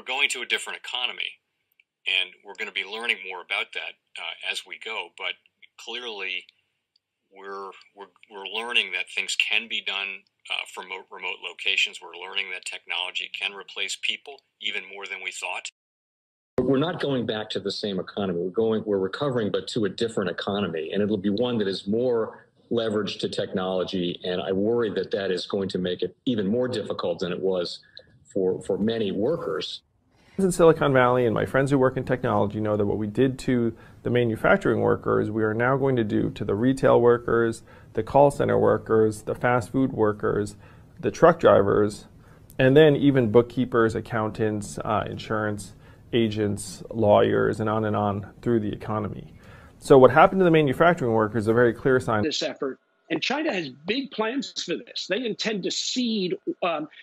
going to a different economy, and we're going to be learning more about that as we go. But clearly, we're learning that things can be done from remote locations. We're learning that technology can replace people even more than we thought. We're not going back to the same economy. We're recovering, but to a different economy, and it'll be one that is more leveraged to technology. And I worry that that is going to make it even more difficult than it was for many workers. In Silicon Valley, and my friends who work in technology know that what we did to the manufacturing workers, we are now going to do to the retail workers, the call center workers, the fast food workers, the truck drivers, and then even bookkeepers, accountants, insurance agents, lawyers, and on through the economy. So what happened to the manufacturing workers is a very clear sign. This effort. And China has big plans for this. They intend to seed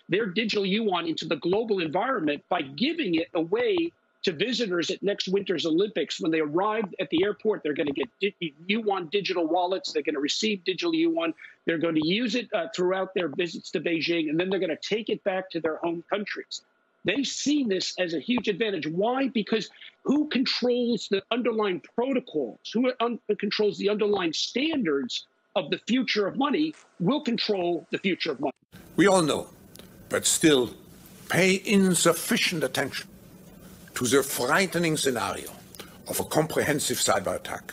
their digital yuan into the global environment by giving it away to visitors at next winter's Olympics. When they arrive at the airport, they're going to get yuan digital wallets. They're going to receive digital yuan. They're going to use it throughout their visits to Beijing, and then they're going to take it back to their home countries. They see this as a huge advantage. Why? Because who controls the underlying protocols, who controls the underlying standards of the future of money will control the future of money. We all know, but still pay insufficient attention to the frightening scenario of a comprehensive cyber attack,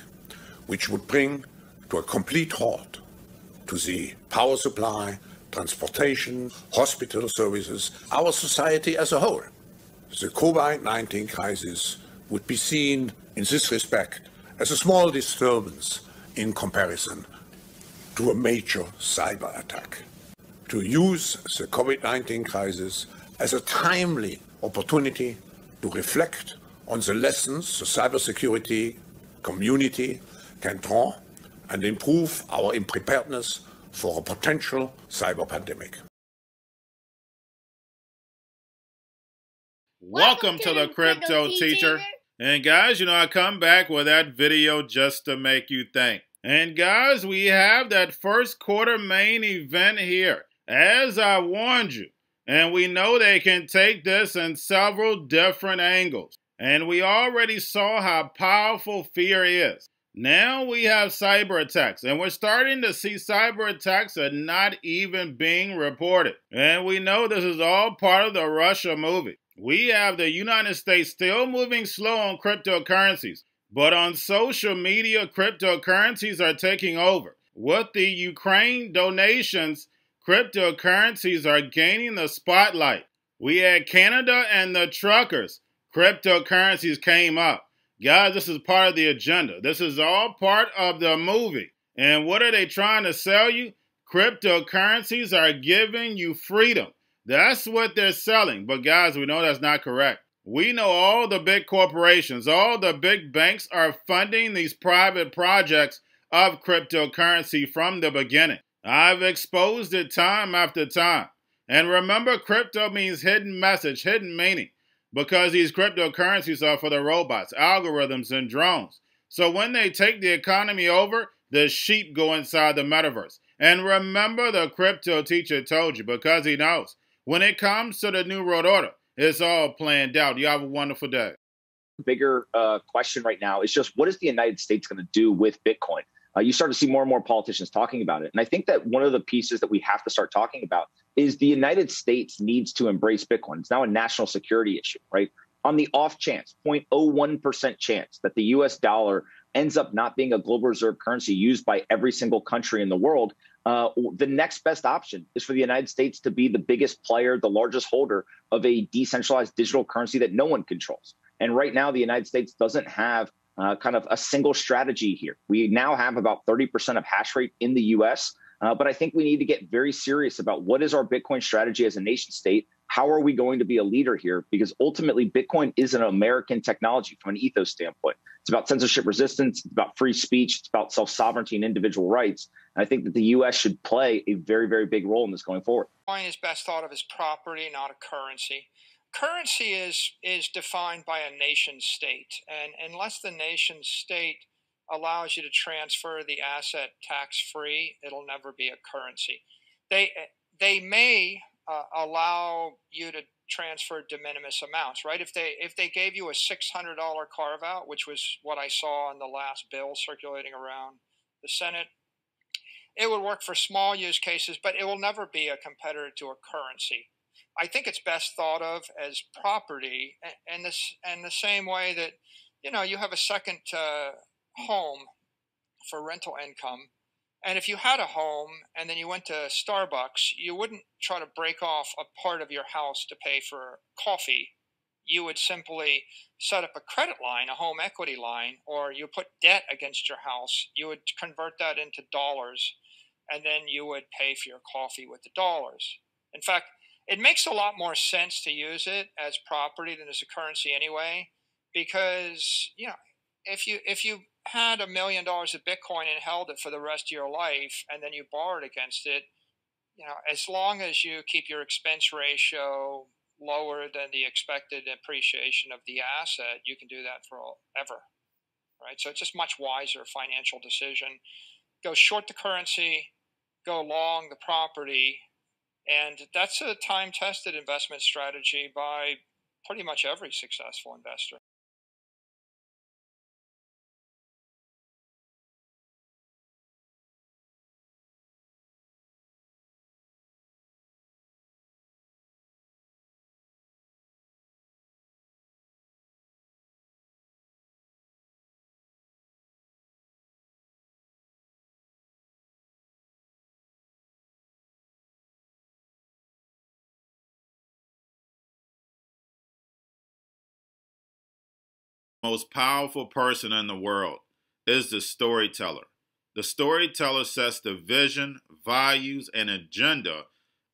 which would bring to a complete halt to the power supply, transportation, hospital services, our society as a whole. The COVID-19 crisis would be seen in this respect as a small disturbance in comparison to a major cyber attack. To use the COVID-19 crisis as a timely opportunity to reflect on the lessons the cybersecurity community can draw and improve our preparedness for a potential cyber pandemic. Welcome to the Cryptoteacher. And guys, I come back with that video just to make you think. And guys, we have that first quarter main event here, as I warned you. And we know they can take this in several different angles. And we already saw how powerful fear is. Now we have cyber attacks, and we're starting to see cyber attacks are not even being reported. And we know this is all part of the Russia movie. We have the United States still moving slow on cryptocurrencies, but on social media, cryptocurrencies are taking over. With the Ukraine donations, cryptocurrencies are gaining the spotlight. We had Canada and the truckers. Cryptocurrencies came up. Guys, this is part of the agenda. This is all part of the movie. And what are they trying to sell you? Cryptocurrencies are giving you freedom. That's what they're selling. But guys, we know that's not correct. We know all the big corporations, all the big banks are funding these private projects of cryptocurrency from the beginning. I've exposed it time after time. And remember, crypto means hidden message, hidden meaning. Because these cryptocurrencies are for the robots, algorithms, and drones. So when they take the economy over, the sheep go inside the metaverse. And remember, the crypto teacher told you, because he knows. When it comes to the New World Order, it's all planned out. You have a wonderful day. Bigger question right now is just, what is the United States going to do with Bitcoin? You start to see more and more politicians talking about it. And I think that one of the pieces that we have to start talking about is the United States needs to embrace Bitcoin. It's now a national security issue, right? On the off chance, 0.01% chance that the US dollar ends up not being a global reserve currency used by every single country in the world, the next best option is for the United States to be the biggest player, the largest holder of a decentralized digital currency that no one controls. And right now, the United States doesn't have kind of a single strategy here. We now have about 30% of hash rate in the US, but I think we need to get very serious about what is our Bitcoin strategy as a nation state. How are we going to be a leader here? Because ultimately, Bitcoin is an American technology from an ethos standpoint. It's about censorship resistance. It's about free speech. It's about self-sovereignty and individual rights. And I think that the U.S. should play a very, very big role in this going forward. Bitcoin is best thought of as property, not a currency. Currency is defined by a nation state. And unless the nation state allows you to transfer the asset tax-free, it'll never be a currency. They may allow you to transfer de minimis amounts, right? If they gave you a $600 carve out, which was what I saw in the last bill circulating around the Senate, it would work for small use cases, but it will never be a competitor to a currency. I think it's best thought of as property, and the same way that, you know, you have a second home for rental income. And if you had a home and then you went to Starbucks, you wouldn't try to break off a part of your house to pay for coffee. You would simply set up a credit line, a home equity line, or you put debt against your house. You would convert that into dollars, and then you would pay for your coffee with the dollars. In fact, it makes a lot more sense to use it as property than as a currency anyway, because, you know, if you had $1 million of Bitcoin and held it for the rest of your life, and then you borrowed against it, you know, as long as you keep your expense ratio lower than the expected appreciation of the asset, you can do that forever, right? So it's just much wiser financial decision. Go short the currency, go long the property, and that's a time-tested investment strategy by pretty much every successful investor. Most powerful person in the world is the storyteller. The storyteller sets the vision, values, and agenda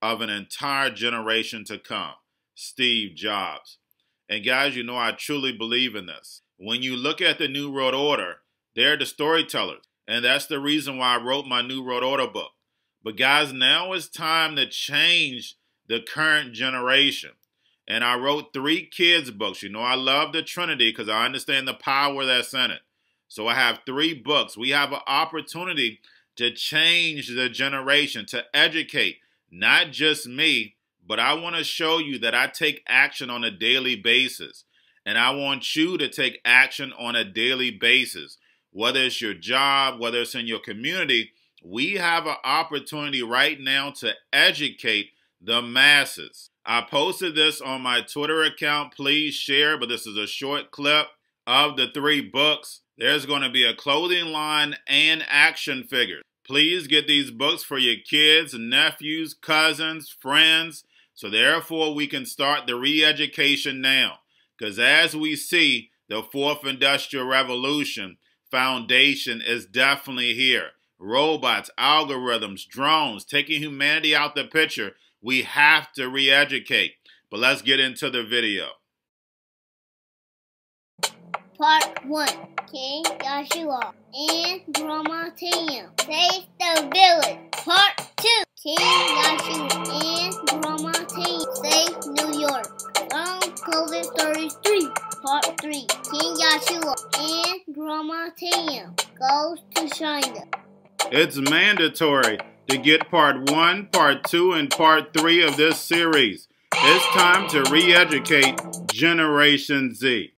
of an entire generation to come. Steve Jobs. And guys, you know I truly believe in this. When you look at the New World Order, they're the storytellers. And that's the reason why I wrote my New World Order book. But guys, now it's time to change the current generation. And I wrote 3 kids' books. You know, I love the Trinity because I understand the power that's in it. So I have 3 books. We have an opportunity to change the generation, to educate, not just me, but I want to show you that I take action on a daily basis. And I want you to take action on a daily basis. Whether it's your job, whether it's in your community, we have an opportunity right now to educate the masses. I posted this on my Twitter account. Please share, but this is a short clip of the 3 books. There's going to be a clothing line and action figures. Please get these books for your kids, nephews, cousins, friends, so therefore we can start the re-education now. Because as we see, the 4th Industrial Revolution foundation is definitely here. Robots, algorithms, drones, taking humanity out the picture. We have to re-educate. But let's get into the video. Part 1. King Joshua and Grandma Tam save the village. Part 2. King Joshua and Grandma Tam save New York from COVID-33. Part 3. King Joshua and Grandma Tam goes to China. It's mandatory to get part 1, part 2, and part 3 of this series. It's time to re-educate Generation Z.